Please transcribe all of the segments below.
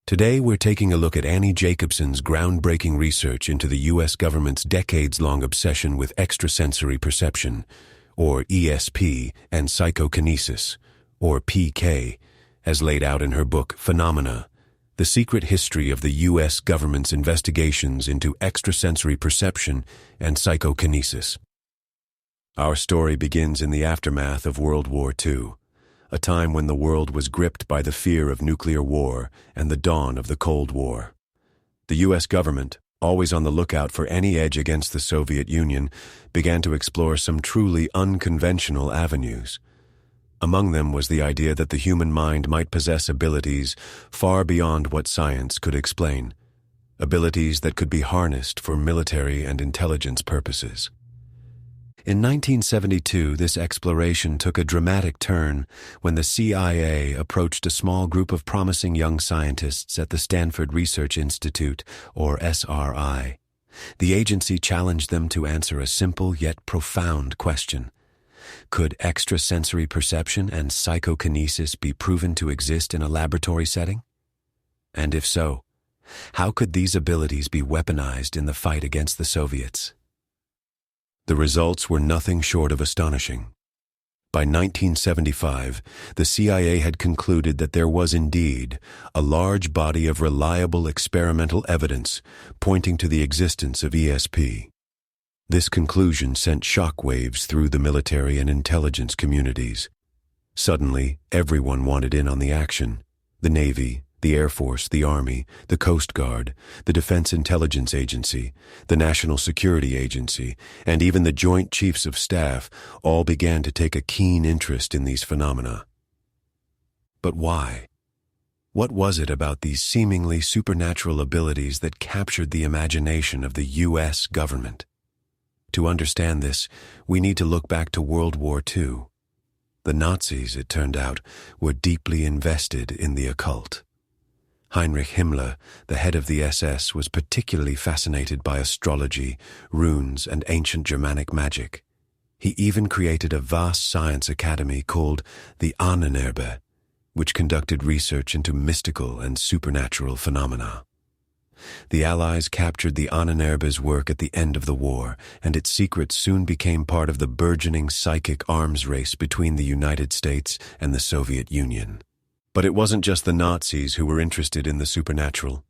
Today, we're taking a look at Annie Jacobsen's groundbreaking research into the U.S. government's decades-long obsession with extrasensory perception, or ESP, and psychokinesis, or PK, as laid out in her book Phenomena, The Secret History of the U.S. Government's Investigations into Extrasensory Perception and Psychokinesis. Our story begins in the aftermath of World War II, a time when the world was gripped by the fear of nuclear war and the dawn of the Cold War. The U.S. government, always on the lookout for any edge against the Soviet Union, began to explore some truly unconventional avenues. Among them was the idea that the human mind might possess abilities far beyond what science could explain, abilities that could be harnessed for military and intelligence purposes. In 1972, this exploration took a dramatic turn when the CIA approached a small group of promising young scientists at the Stanford Research Institute, or SRI. The agency challenged them to answer a simple yet profound question. Could extrasensory perception and psychokinesis be proven to exist in a laboratory setting? And if so, how could these abilities be weaponized in the fight against the Soviets? The results were nothing short of astonishing. By 1975, the CIA had concluded that there was indeed a large body of reliable experimental evidence pointing to the existence of ESP. This conclusion sent shockwaves through the military and intelligence communities. Suddenly, everyone wanted in on the action: the Navy, the Air Force, the Army, the Coast Guard, the Defense Intelligence Agency, the National Security Agency, and even the Joint Chiefs of Staff all began to take a keen interest in these phenomena. But why? What was it about these seemingly supernatural abilities that captured the imagination of the U.S. government? To understand this, we need to look back to World War II. The Nazis, it turned out, were deeply invested in the occult. Heinrich Himmler, the head of the SS, was particularly fascinated by astrology, runes, and ancient Germanic magic. He even created a vast science academy called the Ahnenerbe, which conducted research into mystical and supernatural phenomena. The Allies captured the Ahnenerbe's work at the end of the war, and its secrets soon became part of the burgeoning psychic arms race between the United States and the Soviet Union. But it wasn't just the Nazis who were interested in the supernatural.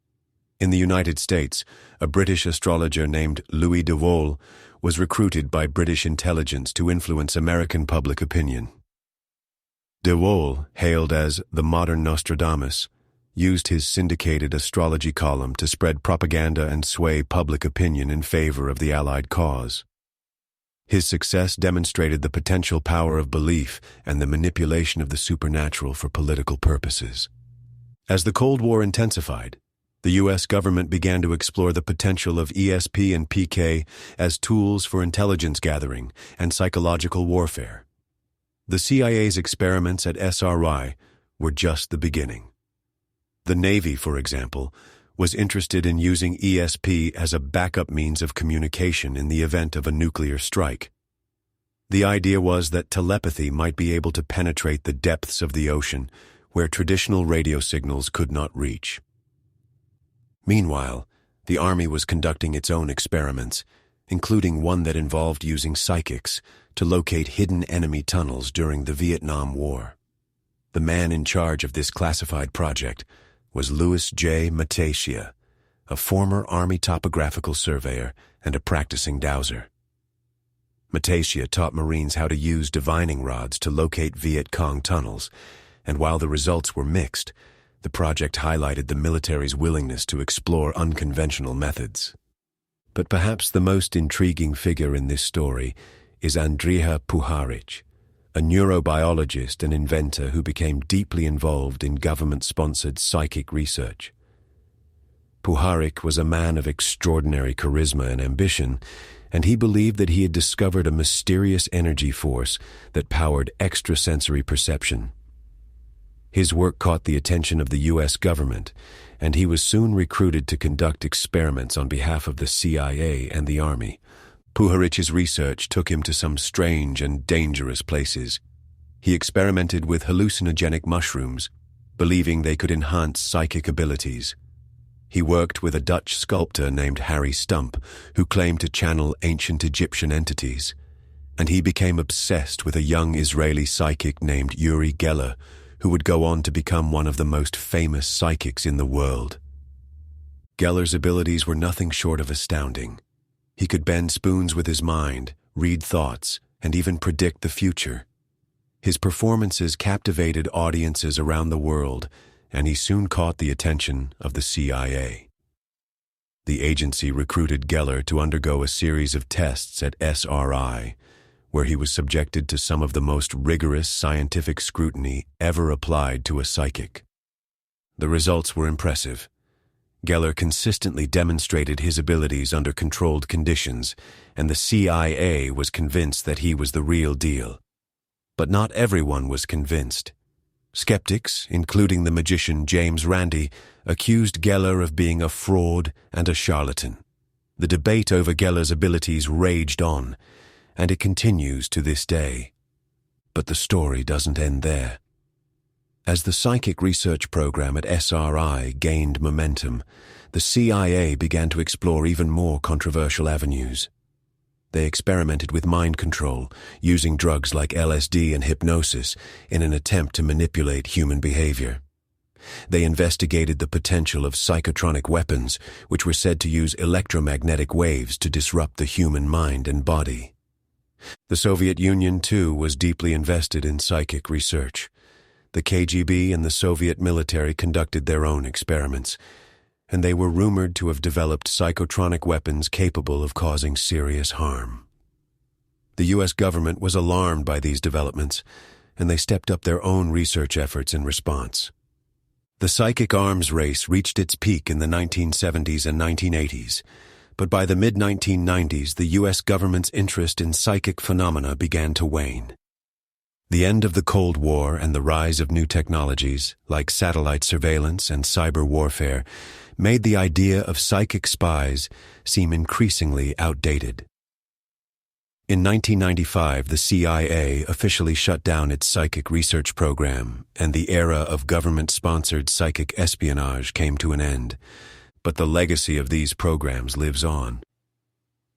In the United States, a British astrologer named Louis de Wohl was recruited by British intelligence to influence American public opinion. De Wohl, hailed as the modern Nostradamus, used his syndicated astrology column to spread propaganda and sway public opinion in favor of the Allied cause. His success demonstrated the potential power of belief and the manipulation of the supernatural for political purposes. As the Cold War intensified, the U.S. government began to explore the potential of ESP and PK as tools for intelligence gathering and psychological warfare. The CIA's experiments at SRI were just the beginning. The Navy, for example, was interested in using ESP as a backup means of communication in the event of a nuclear strike. The idea was that telepathy might be able to penetrate the depths of the ocean where traditional radio signals could not reach. Meanwhile, the Army was conducting its own experiments, including one that involved using psychics to locate hidden enemy tunnels during the Vietnam War. The man in charge of this classified project was Louis J. Metacia, a former Army topographical surveyor and a practicing dowser. Metacia taught Marines how to use divining rods to locate Viet Cong tunnels, and while the results were mixed, the project highlighted the military's willingness to explore unconventional methods. But perhaps the most intriguing figure in this story is Andrija Puharich, a neurobiologist and inventor who became deeply involved in government-sponsored psychic research. Puharich was a man of extraordinary charisma and ambition, and he believed that he had discovered a mysterious energy force that powered extrasensory perception. His work caught the attention of the U.S. government, and he was soon recruited to conduct experiments on behalf of the CIA and the Army. Puharich's research took him to some strange and dangerous places. He experimented with hallucinogenic mushrooms, believing they could enhance psychic abilities. He worked with a Dutch sculptor named Harry Stump, who claimed to channel ancient Egyptian entities, and he became obsessed with a young Israeli psychic named Uri Geller, who would go on to become one of the most famous psychics in the world. Geller's abilities were nothing short of astounding. He could bend spoons with his mind, read thoughts, and even predict the future. His performances captivated audiences around the world, and he soon caught the attention of the CIA. The agency recruited Geller to undergo a series of tests at SRI, where he was subjected to some of the most rigorous scientific scrutiny ever applied to a psychic. The results were impressive. Geller consistently demonstrated his abilities under controlled conditions, and the CIA was convinced that he was the real deal. But not everyone was convinced. Skeptics, including the magician James Randi, accused Geller of being a fraud and a charlatan. The debate over Geller's abilities raged on, and it continues to this day. But the story doesn't end there. As the psychic research program at SRI gained momentum, the CIA began to explore even more controversial avenues. They experimented with mind control, using drugs like LSD and hypnosis in an attempt to manipulate human behavior. They investigated the potential of psychotronic weapons, which were said to use electromagnetic waves to disrupt the human mind and body. The Soviet Union, too, was deeply invested in psychic research. The KGB and the Soviet military conducted their own experiments, and they were rumored to have developed psychotronic weapons capable of causing serious harm. The U.S. government was alarmed by these developments, and they stepped up their own research efforts in response. The psychic arms race reached its peak in the 1970s and 1980s, but by the mid-1990s, the U.S. government's interest in psychic phenomena began to wane. The end of the Cold War and the rise of new technologies, like satellite surveillance and cyber warfare, made the idea of psychic spies seem increasingly outdated. In 1995, the CIA officially shut down its psychic research program, and the era of government-sponsored psychic espionage came to an end. But the legacy of these programs lives on.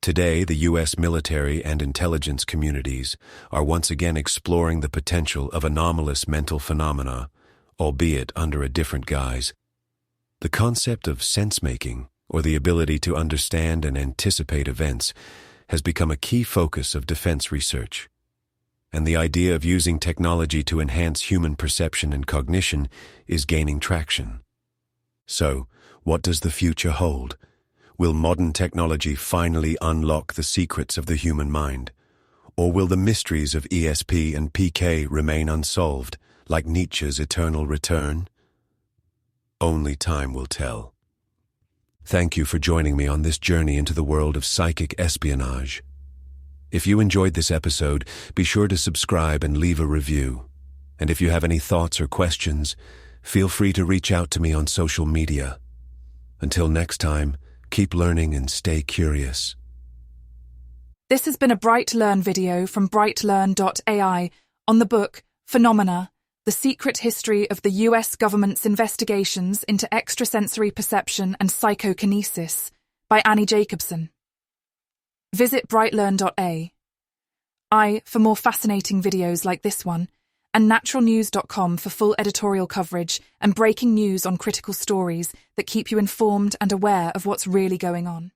Today, the U.S. military and intelligence communities are once again exploring the potential of anomalous mental phenomena, albeit under a different guise. The concept of sensemaking, or the ability to understand and anticipate events, has become a key focus of defense research. And the idea of using technology to enhance human perception and cognition is gaining traction. So, what does the future hold? Will modern technology finally unlock the secrets of the human mind? Or will the mysteries of ESP and PK remain unsolved, like Nietzsche's eternal return? Only time will tell. Thank you for joining me on this journey into the world of psychic espionage. If you enjoyed this episode, be sure to subscribe and leave a review. And if you have any thoughts or questions, feel free to reach out to me on social media. Until next time, keep learning and stay curious. This has been a BrightLearn video from BrightLearn.ai on the book Phenomena: The Secret History of the U.S. Government's Investigations into Extrasensory Perception and Psychokinesis by Jacobsen. Visit BrightLearn.ai for more fascinating videos like this one, and naturalnews.com for full editorial coverage and breaking news on critical stories that keep you informed and aware of what's really going on.